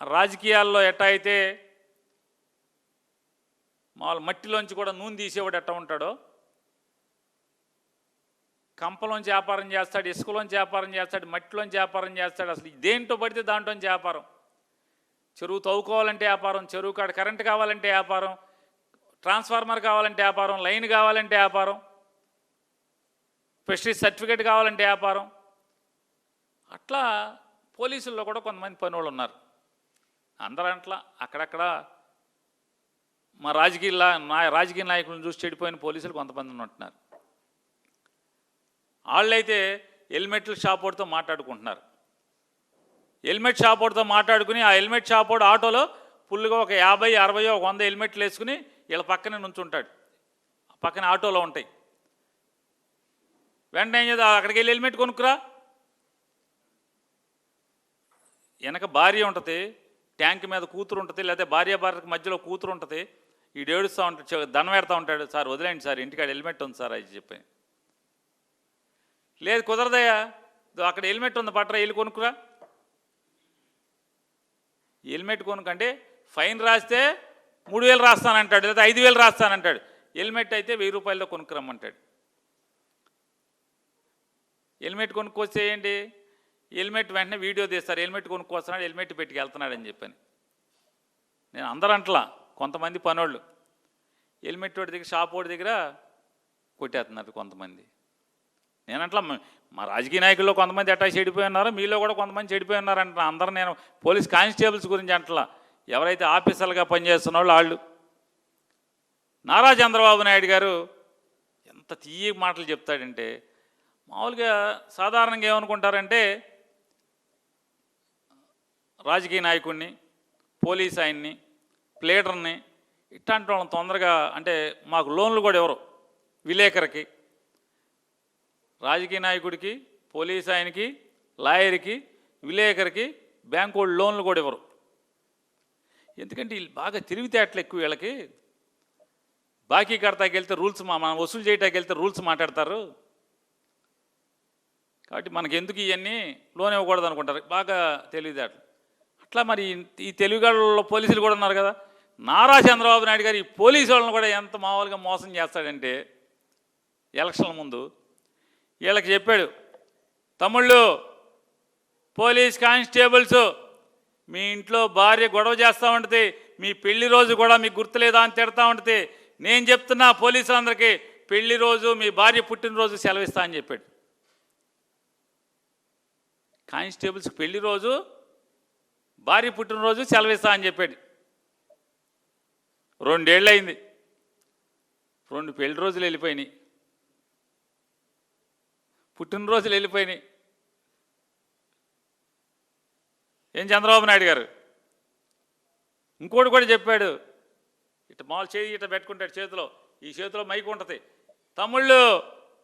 రాజకీయాల్లో ఎట్టా అయితే మామూలు మట్టిలోంచి కూడా నూనె తీసేవాడు ఎట్టా ఉంటాడో, కంపలోంచి వ్యాపారం చేస్తాడు, ఇసుకలోంచి వ్యాపారం చేస్తాడు, మట్టిలోంచి వ్యాపారం చేస్తాడు. అసలు దేంట్లో పడితే దాంట్లోంచి వ్యాపారం. చెరువు తవ్వుకోవాలంటే వ్యాపారం, చెరువు కాడ కరెంటు కావాలంటే వ్యాపారం, ట్రాన్స్ఫార్మర్ కావాలంటే వ్యాపారం, లైన్ కావాలంటే వ్యాపారం, ప్రెస్టీజ్ సర్టిఫికేట్ కావాలంటే వ్యాపారం. అట్లా పోలీసుల్లో కూడా కొంతమంది పనివాళ్ళు ఉన్నారు. అందరూ అట్లా అక్కడక్కడ మా రాజకీయ నాయకులను చూసి చెడిపోయిన పోలీసులు కొంతమంది ఉంటున్నారు. వాళ్ళైతే హెల్మెట్ల షాప్ వాడితో మాట్లాడుకుంటున్నారు. హెల్మెట్ షాప్ వాడితో మాట్లాడుకుని ఆ హెల్మెట్ షాప్ వాడు ఆటోలో ఫుల్గా ఒక 50, 60, 100 హెల్మెట్లు వేసుకుని వీళ్ళ పక్కనే నుంచుంటాడు. పక్కన ఆటోలో ఉంటాయి. వెంటనే ఏం చేద్దాం, అక్కడికి వెళ్ళి హెల్మెట్ కొనుక్కురా. వెనక భార్య ఉంటుంది, ట్యాంక్ మీద కూతురు ఉంటుంది, లేకపోతే భార్యకి మధ్యలో కూతురు ఉంటుంది. ఈ ఏడుస్తూ ఉంటాడు, దండం పెడతా ఉంటాడు, సార్ వదిలేండి సార్, ఇంటికాడ హెల్మెట్ ఉంది సార్ అది చెప్పి. లేదు కుదరదయ్యా, అక్కడ హెల్మెట్ ఉంది పట్రా వెళ్ళి కొనుక్కురా. హెల్మెట్ కొనుక్కంటే ఫైన్ రాస్తే 3000 రాస్తానంటాడు, లేదా 5000 రాస్తానంటాడు. హెల్మెట్ అయితే 1000 రూపాయలతో కొనుక్కురమ్మంటాడు. హెల్మెట్ కొనుక్కొస్తే ఏంటి, హెల్మెట్ వెంటనే వీడియో తీస్తారు, హెల్మెట్ కొనుక్కొస్తున్నాడు, హెల్మెట్ పెట్టుకు వెళ్తున్నాడు అని చెప్పని. నేను అందరూ అంటలా, కొంతమంది పనోళ్ళు హెల్మెట్ వాడి దగ్గర షాప్ వాడి దగ్గర కొట్టేస్తున్నారు కొంతమంది. నేనంట్లా మా రాజకీయ నాయకుల్లో కొంతమంది అటాచ్ చెడిపోయి ఉన్నారు, మీలో కూడా కొంతమంది చెడిపోయి ఉన్నారంట. అందరూ నేను పోలీస్ కానిస్టేబుల్స్ గురించి అంటలా, ఎవరైతే ఆఫీసర్లుగా పనిచేస్తున్న వాళ్ళు. నారా చంద్రబాబు నాయుడు గారు ఎంత తీయ మాటలు చెప్తాడంటే, మామూలుగా సాధారణంగా ఏమనుకుంటారంటే రాజకీయ నాయకుడిని, పోలీస్ ఆయన్ని, ప్లేడర్ని ఇట్లాంటి వాళ్ళని తొందరగా అంటే మాకు లోన్లు కూడా ఎవరు విలేకరికి, రాజకీయ నాయకుడికి, పోలీస్ ఆయనకి, లాయర్కి, విలేకరికి బ్యాంకు వాళ్ళు లోన్లు కూడా ఇవ్వరు. ఎందుకంటే వీళ్ళు బాగా తిరిగితేటలు ఎక్కువ. వీళ్ళకి బాకీ కడతాకి వెళ్తే రూల్స్ మనం వసూలు చేయటానికి వెళ్తే రూల్స్ మాట్లాడతారు. కాబట్టి మనకి ఎందుకు ఇవన్నీ లోన్ ఇవ్వకూడదు అనుకుంటారు, బాగా తెలివితేటలు. అట్లా మరి ఈ తెలుగులో పోలీసులు కూడా ఉన్నారు కదా. నారా చంద్రబాబు నాయుడు గారు ఈ పోలీసు వాళ్ళని కూడా ఎంత మామూలుగా మోసం చేస్తాడంటే, ఎలక్షన్ల ముందు వీళ్ళకి చెప్పాడు, తమ్ముళ్ళు పోలీస్ కానిస్టేబుల్స్ మీ ఇంట్లో భార్య గొడవ చేస్తూ ఉంటుంది, మీ పెళ్లి రోజు కూడా మీకు గుర్తులేదా అని తిడతా ఉంటుంది. నేను చెప్తున్నా పోలీసులందరికీ, పెళ్లి రోజు మీ భార్య పుట్టినరోజు సెలవిస్తా అని చెప్పాడు. కానిస్టేబుల్స్కి పెళ్లి రోజు, భార్య పుట్టినరోజు సెలవిస్తా అని చెప్పాడు. 2 ఏళ్ళు అయింది, 2 పెళ్లి రోజులు వెళ్ళిపోయినాయి, పుట్టినరోజులు వెళ్ళిపోయినాయి. ఏం చంద్రబాబు నాయుడు గారు ఇంకోటి కూడా చెప్పాడు, ఇట్లా మామూలు చేయి ఇట్లా పెట్టుకుంటాడు చేతిలో, ఈ చేతిలో మైక్ ఉంటుంది, తమ్ముళ్ళు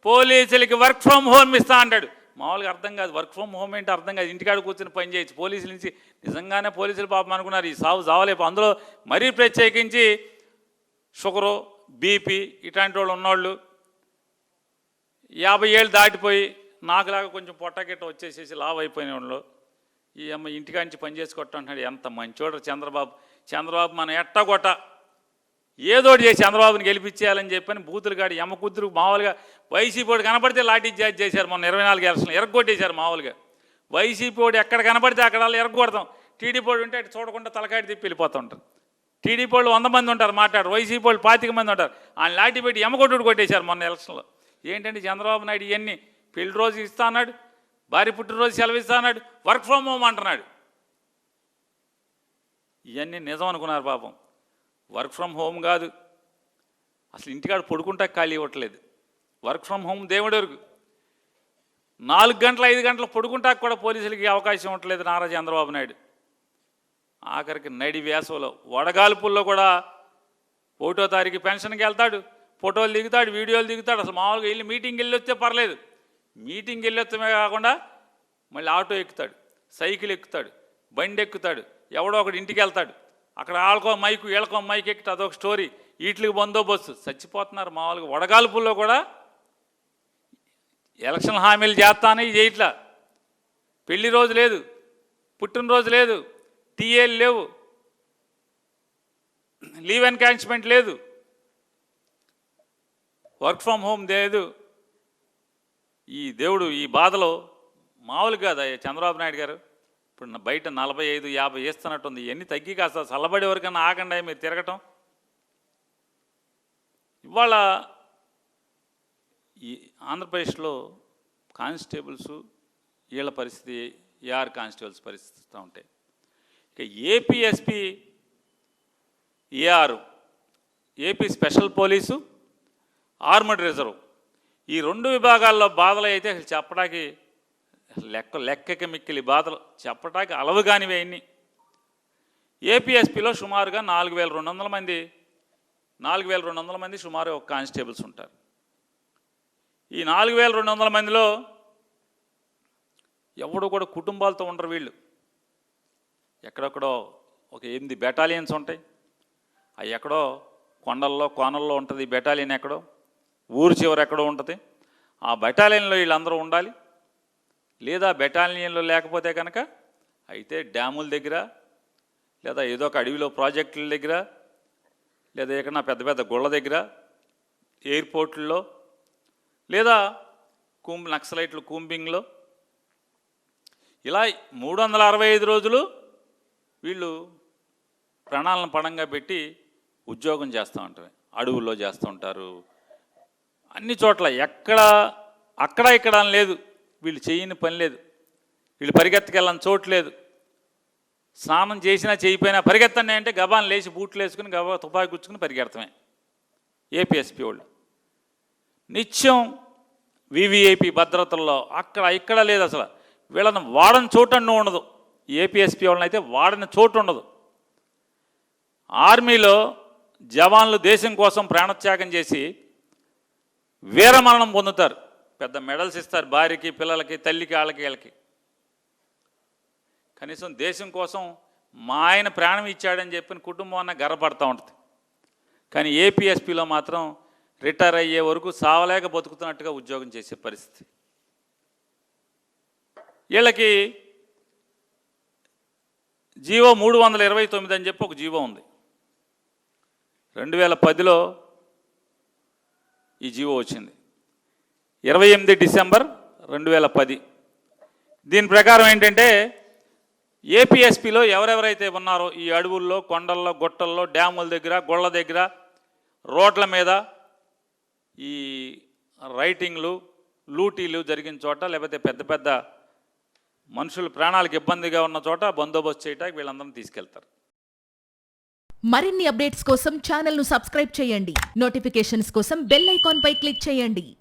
పోలీసులకి వర్క్ ఫ్రమ్ హోమ్ ఇస్తా అంటాడు. మామూలుగా అర్థం కాదు, వర్క్ ఫ్రమ్ హోమ్ ఏంటి అర్థం కాదు, ఇంటికాడ కూర్చొని పని చేయొచ్చు. పోలీసుల నుంచి నిజంగానే పోలీసులు పాపం అనుకున్నారు ఈ సావు చావలేపు. అందులో మరీ ప్రత్యేకించి షుగరు, బీపీ ఇట్లాంటి వాళ్ళు ఉన్నవాళ్ళు, 50 ఏళ్ళు దాటిపోయి నాకులాగా కొంచెం పొట్టగిట్ట వచ్చేసేసి లావ్ అయిపోయిన వాళ్ళు, ఈ అమ్మ ఇంటికా నుంచి పని చేసుకొట్టంటున్నాడు. ఎంత మంచోడు చంద్రబాబు మనం ఎట్టగొట్ట ఏదోటి చేసి చంద్రబాబుని గెలిపించేయాలని చెప్పని బూతులు కాడి ఎమ్మకుద్దురు మామూలుగా వైసీపీ వాడు కనపడితే లాఠీ చార్జ్ చేశారు. మొన్న 24 ఎలక్షన్లు ఎరగొట్టేశారు. మామూలుగా వైసీపీ వాడు ఎక్కడ కనపడితే అక్కడ వాళ్ళు ఎరగొడతాం. టీడీపీ వాడు ఉంటే అటు చూడకుండా తలకాడి తిప్పి వెళ్ళిపోతూ ఉంటారు. టీడీపీ వాళ్ళు 100 మంది ఉంటారు మాట్లాడు, వైసీపీ వాళ్ళు 25 మంది ఉంటారు. ఆయన లాఠీ పెట్టి ఎమ్మకొట్టుడు కొట్టేశారు మొన్న ఎలక్షన్లో. ఏంటంటే చంద్రబాబు నాయుడు ఇవన్నీ పెళ్లి రోజు ఇస్తా అన్నాడు, భార్య పుట్టినరోజు సెలవు ఇస్తా అన్నాడు, వర్క్ ఫ్రమ్ హోమ్ అంటున్నాడు. ఇవన్నీ నిజం అనుకున్నారు పాపం. వర్క్ ఫ్రమ్ హోమ్ కాదు, అసలు ఇంటికాడ పడుకుంటా ఖాళీ ఇవ్వట్లేదు. వర్క్ ఫ్రమ్ హోమ్ దేవుడి వరకు 4 గంటలు 5 గంటలు పడుకుంటాకు కూడా పోలీసులకి అవకాశం ఇవ్వట్లేదు నారా చంద్రబాబు నాయుడు. ఆఖరికి నడి వేసవలో వడగాల్పుల్లో కూడా 1వ తారీఖు పెన్షన్కి వెళ్తాడు, ఫోటోలు దిగుతాడు, వీడియోలు దిగుతాడు. అసలు మామూలుగా వెళ్ళి మీటింగ్కి వెళ్ళి వస్తే పర్లేదు, మీటింగ్కి వెళ్ళి వస్తే కాకుండా మళ్ళీ ఆటో ఎక్కుతాడు, సైకిల్ ఎక్కుతాడు, బండి ఎక్కుతాడు, ఎవడో ఒకటి ఇంటికి వెళ్తాడు, అక్కడ ఆళ్ళకో మైకు వీళ్ళకో మైక్ ఎక్కితే అదొక స్టోరీ, వీటికి బందోబస్తు. చచ్చిపోతున్నారు మామూలుగా. వడగాల్పుల్లో కూడా ఎలక్షన్ హామీలు చేస్తానే చేయట్లా. పెళ్లి రోజు లేదు, పుట్టినరోజు లేదు, టీఏలు లేవు, లీవ్ ఎన్కాష్మెంట్ లేదు, వర్క్ ఫ్రమ్ హోమ్ లేదు. ఈ దేవుడు ఈ బాధలో మామూలు కాదు చంద్రబాబు నాయుడు గారు. ఇప్పుడు బయట 45, 50 వేస్తున్నట్టుంది. ఎన్ని తగ్గి కాస్త చల్లబడే వరకన్నా ఆగండి మీరు తిరగటం. ఇవాళ ఈ ఆంధ్రప్రదేశ్లో కానిస్టేబుల్స్ వీళ్ళ పరిస్థితి, ఏఆర్ కానిస్టేబుల్స్ పరిస్థితి ఉంటాయి. ఇక APSP, AR, AP special police, armed reserve, ఈ 2 విభాగాల్లో బాధలు అయితే అసలు చెప్పడానికి లెక్కకి మిక్కిలి బాధలు, చెప్పడానికి అలవు కానివి అన్నీ. ఏపీఎస్పీలో సుమారుగా 4200 మంది, 4200 మంది సుమారు ఒక కానిస్టేబుల్స్ ఉంటారు. ఈ 4200 మందిలో ఎవడు కూడా కుటుంబాలతో ఉండరు వీళ్ళు. ఎక్కడెక్కడో ఒక 8 బెటాలియన్స్ ఉంటాయి. అవి ఎక్కడో కొండల్లో కోనల్లో ఉంటుంది బెటాలియన్, ఎక్కడో ఊరు చివరి ఎక్కడో ఉంటుంది. ఆ బెటాలియన్లో వీళ్ళందరూ ఉండాలి. లేదా బెటాలియన్లో లేకపోతే కనుక అయితే డ్యాముల దగ్గర, లేదా ఏదో ఒక అడవిలో ప్రాజెక్టుల దగ్గర, లేదా ఎక్కడన్నా పెద్ద పెద్ద గుళ్ళ దగ్గర, ఎయిర్పోర్ట్లో, లేదా నక్సలైట్లు కూంబింగ్లో, ఇలా 365 రోజులు వీళ్ళు ప్రాణాలను పణంగా పెట్టి ఉద్యోగం చేస్తూ ఉంటారు. అడవుల్లో చేస్తూ ఉంటారు. అన్ని చోట్ల అక్కడ ఇక్కడ అని లేదు. వీళ్ళు చేయని పని లేదు. వీళ్ళు పరిగెత్తకెళ్ళని చోటు లేదు. స్నానం చేసినా చేయకపోయినా పరిగెత్తండి అంటే గబాన్ని లేచి బూట్లు వేసుకుని గబా తుపాకి గుచ్చుకుని పరిగెడతామే ఏపీఎస్పీ వాళ్ళు. నిత్యం వివిఐపి భద్రతల్లో అక్కడ ఇక్కడ లేదు. అసలు వీళ్ళని వాడని చోటు అన్ను ఉండదు. ఏపీఎస్పీ వాళ్ళని అయితే వాడని చోటు ఉండదు. ఆర్మీలో జవాన్లు దేశం కోసం ప్రాణత్యాగం చేసి వీరమరణం పొందుతారు. పెద్ద మెడల్స్ ఇస్తారు భార్యకి, పిల్లలకి, తల్లికి, వాళ్ళకి, వీళ్ళకి. కనీసం దేశం కోసం మా ఆయన ప్రాణం ఇచ్చాడని చెప్పిన కుటుంబం అన్న గర్వపడుతూ ఉంటుంది. కానీ ఏపీఎస్పీలో మాత్రం రిటైర్ అయ్యే వరకు సావలేక బతుకుతున్నట్టుగా ఉద్యోగం చేసే పరిస్థితి. వీళ్ళకి జీవో 329 అని చెప్పి ఒక జీవో ఉంది. 2010లో ఈ జీవో వచ్చింది. 28 డిసెంబర్ 2010. దీని ప్రకారం ఏంటంటే ఏపీఎస్పీలో ఎవరెవరైతే ఉన్నారో ఈ అడవుల్లో, కొండల్లో, గుట్టల్లో, డ్యాముల దగ్గర, గొళ్ళ దగ్గర, రోడ్ల మీద ఈ రైటింగ్లు, లూటీలు జరిగిన చోట, లేకపోతే పెద్ద పెద్ద మనుషుల ప్రాణాలకు ఇబ్బందిగా ఉన్న చోట బందోబస్తు చేయడానికి వీళ్ళందరినీ తీసుకెళ్తారు. మరిన్ని అప్డేట్స్ కోసం ఛానల్ను సబ్స్క్రైబ్ చేయండి. నోటిఫికేషన్స్ కోసం బెల్ ఐకాన్ పై క్లిక్ చేయండి.